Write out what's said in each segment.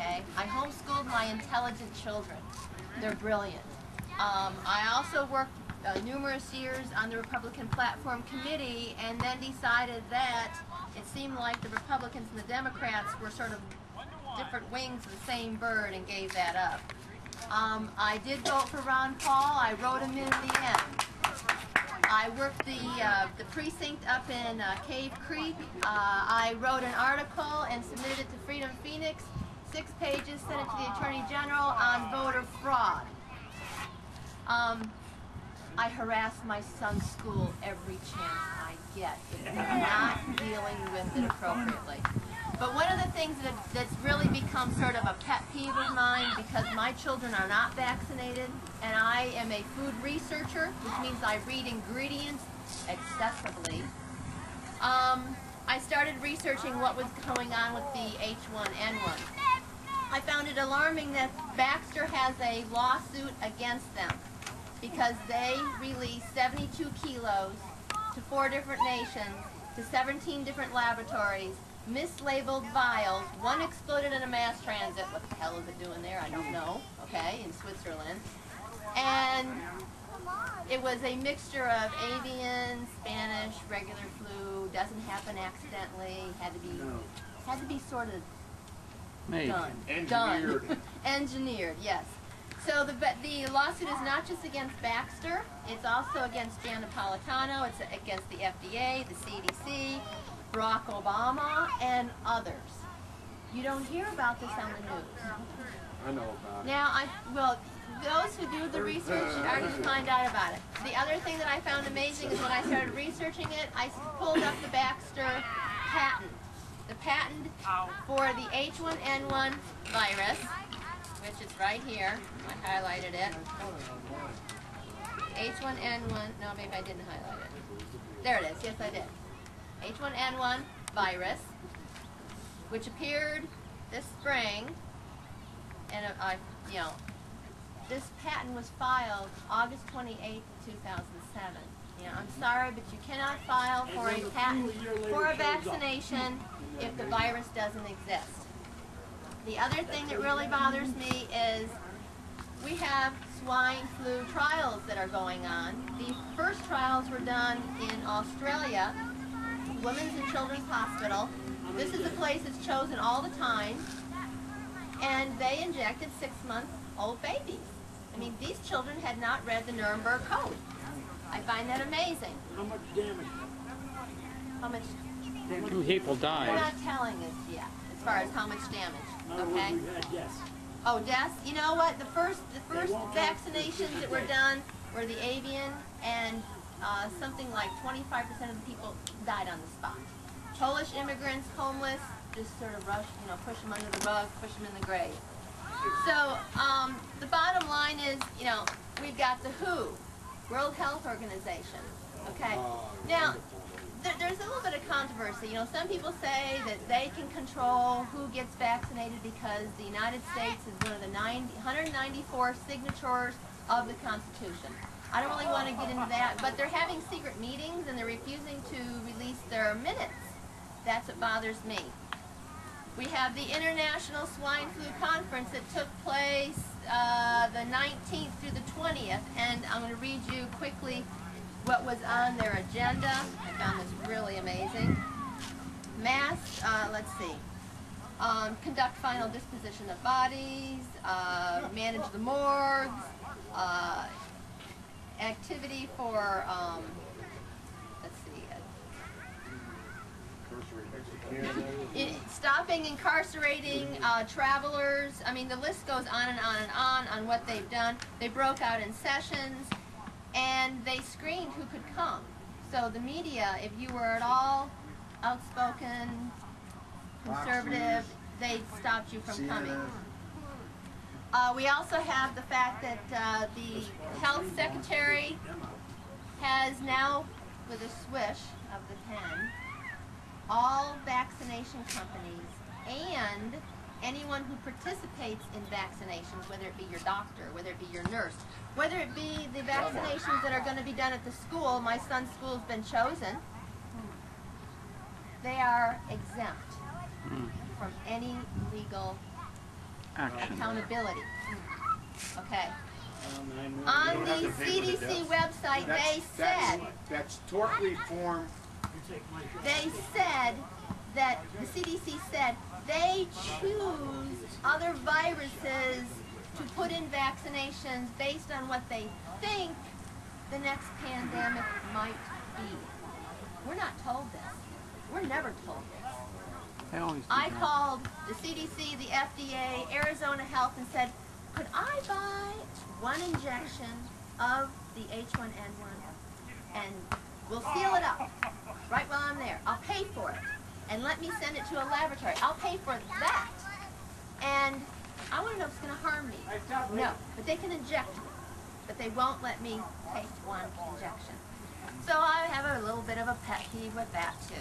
okay? I homeschooled my intelligent children. They're brilliant. I also worked numerous years on the Republican Platform Committee and then decided that it seemed like the Republicans and the Democrats were sort of different wings of the same bird and gave that up. I did vote for Ron Paul. I wrote him in the end. I worked the precinct up in Cave Creek. I wrote an article and submitted it to Freedom Phoenix, 6 pages, sent it to the Attorney General on voter fraud. I harass my son's school every chance I get if they're not dealing with it appropriately. But one of the things that's really become sort of a pet peeve of mine, because my children are not vaccinated, and I am a food researcher, which means I read ingredients excessively, I started researching what was going on with the H1N1. I found it alarming that Baxter has a lawsuit against them because they released 72 kilos to 4 different nations, to 17 different laboratories, mislabeled vials. One exploded in a mass transit. What the hell is it doing there? I don't know. Okay, in Switzerland. And it was a mixture of avian, Spanish, regular flu. Doesn't happen accidentally. Had to be sort of done. Engineered. Engineered, yes. So the lawsuit is not just against Baxter. It's also against Jan Napolitano. It's against the FDA, the CDC, Barack Obama, and others. You don't hear about this on the news. I know about it. Now, those who do the research are going to find out about it. The other thing that I found amazing is when I started researching it, I pulled up the Baxter patent. The patent for the H1N1 virus, which is right here. I highlighted it. H1N1, no, maybe I didn't highlight it. There it is, yes I did. H1N1 virus, which appeared this spring, and this patent was filed August 28, 2007. I'm sorry, but you cannot file for a patent for a vaccination if the virus doesn't exist. The other thing that really bothers me is we have swine flu trials that are going on. The first trials were done in Australia, Women's and Children's Hospital. This is a place that's chosen all the time, and they injected 6-month-old babies. I mean, these children had not read the Nuremberg Code. I find that amazing. How much damage? How much? 2 people died. They're not telling us yet, as far as how much damage. Okay. We had deaths. Oh, deaths? You know what? The first vaccinations that were done were the avian, and something like 25% of the people died on the spot. Polish immigrants, homeless, just sort of push them under the rug, push them in the grave. So the bottom line is, we've got the WHO, World Health Organization. Okay. Now, there's a little bit of controversy. Some people say that they can control who gets vaccinated because the United States is one of the 194 signatories of the Constitution. I don't really want to get into that, but they're having secret meetings and they're refusing to release their minutes. That's what bothers me. We have the International Swine Flu Conference that took place the 19th through the 20th, and I'm going to read you quickly what was on their agenda. I found this really amazing. Let's see, conduct final disposition of bodies, manage the morgues, activity for, stopping incarcerating travelers. I mean, the list goes on and on on what they've done. They broke out in sessions, and they screened who could come. So the media, if you were at all outspoken, conservative, they stopped you from coming. We also have the fact that the health secretary has now, with a swish of the pen, all vaccination companies and anyone who participates in vaccinations, whether it be your doctor, whether it be your nurse, whether it be the vaccinations that are going to be done at the school. My son's school's been chosen. They are exempt from any legal Action. Accountability. Okay. On the CDC website, they said that's tort reform. they said that the CDC said they choose other viruses to put in vaccinations based on what they think the next pandemic might be. We're not told this. We're never told this. I called the CDC, the FDA, Arizona Health, and said, could I buy one injection of the H1N1 and we'll seal it up right while I'm there. I'll pay for it. And let me send it to a laboratory. I'll pay for that. And I want to know if it's going to harm me. No, but they can inject me. But they won't let me take one injection. So I have a little bit of a pet peeve with that too.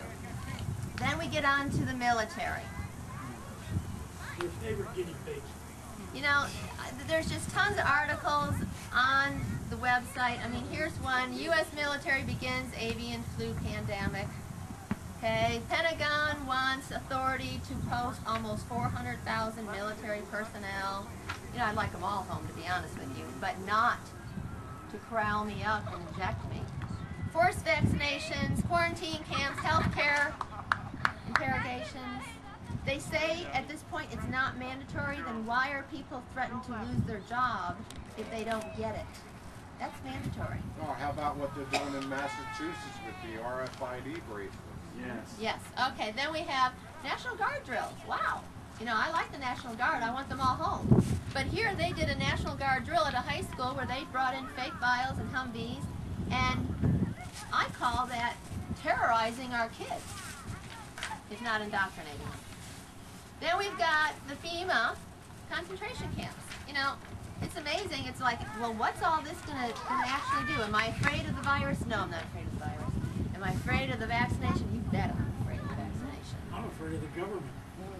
Then we get on to the military. Your favorite guinea pig. You know, there's just tons of articles on the website. I mean, here's one. U.S. military begins avian flu pandemic. Okay, Pentagon wants authority to post almost 400,000 military personnel. You know, I'd like them all home, to be honest with you, but not to corral me up and inject me. Forced vaccinations, quarantine camps, healthcare interrogations. They say at this point it's not mandatory, then why are people threatened to lose their job if they don't get it? That's mandatory. Oh, how about what they're doing in Massachusetts with the RFID bracelets? Yes. Yes. Okay, then we have National Guard drills. Wow. You know, I like the National Guard. I want them all home. But here they did a National Guard drill at a high school where they brought in fake vials and Humvees, and I call that terrorizing our kids, if not indoctrinating them. Then we've got the FEMA concentration camps. You know, it's amazing. It's like, well, what's all this gonna actually do? Am I afraid of the virus? No, I'm not afraid of the virus. Am I afraid of the vaccination? You bet I'm afraid of the vaccination. I'm afraid of the government.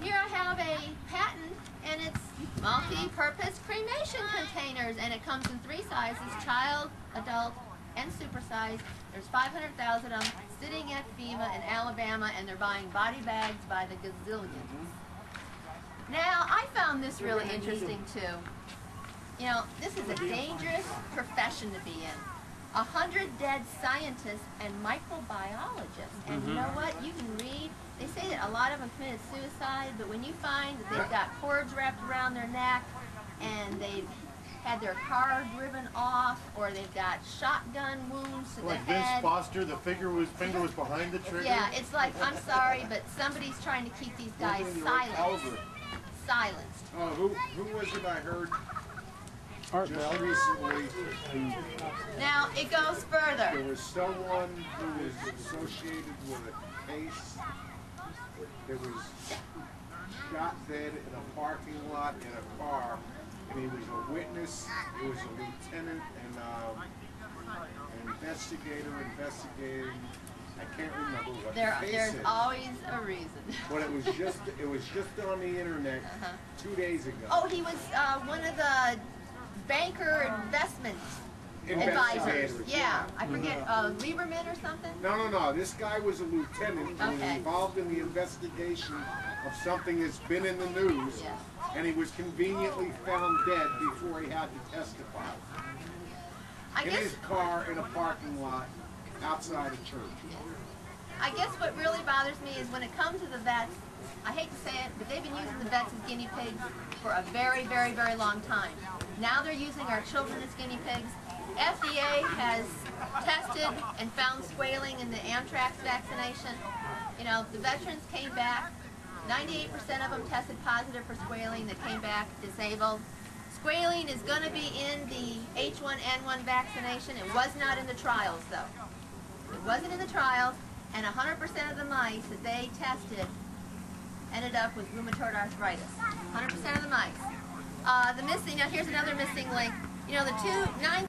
Here I have a patent, and it's multi-purpose cremation containers, and it comes in 3 sizes, child, adult, and supersize. There's 500,000 of them sitting at FEMA in Alabama, and they're buying body bags by the gazillions. Now, I found this really interesting, too. You know, this is a dangerous profession to be in. 100 dead scientists and microbiologists. And you know what? You can read. They say that a lot of them committed suicide, but when you find that they've got cords wrapped around their neck and they've had their car driven off, or they've got shotgun wounds to the head. Vince Foster, the finger was behind the trigger. Yeah, it's like, I'm sorry, but somebody's trying to keep these guys silenced. Silenced. Oh, who was it I heard Art just Bell. recently? Now, it goes further. There was someone who was associated with a case that was shot dead in a parking lot in a car, and he was a witness. He was a lieutenant and an investigator investigating. I can't remember what the case There's is. always a reason. But it was just on the internet 2 days ago. Oh, he was one of the banker investment advisors. Yeah, I forget, Lieberman or something? No. This guy was a lieutenant and was involved in the investigation of something that's been in the news, and he was conveniently found dead before he had to testify. In his car in a parking lot outside a church. I guess what really bothers me is when it comes to the vets, I hate to say it, but they've been using the vets as guinea pigs for a very, very, very long time. Now they're using our children as guinea pigs. FDA has tested and found squalene in the anthrax vaccination. You know, the veterans came back, 98% of them tested positive for squalene. They came back disabled. Squalene is going to be in the H1N1 vaccination. It was not in the trials, though. It wasn't in the trials, and 100% of the mice that they tested ended up with rheumatoid arthritis. 100% of the mice. The missing, now here's another missing link. You know, the 9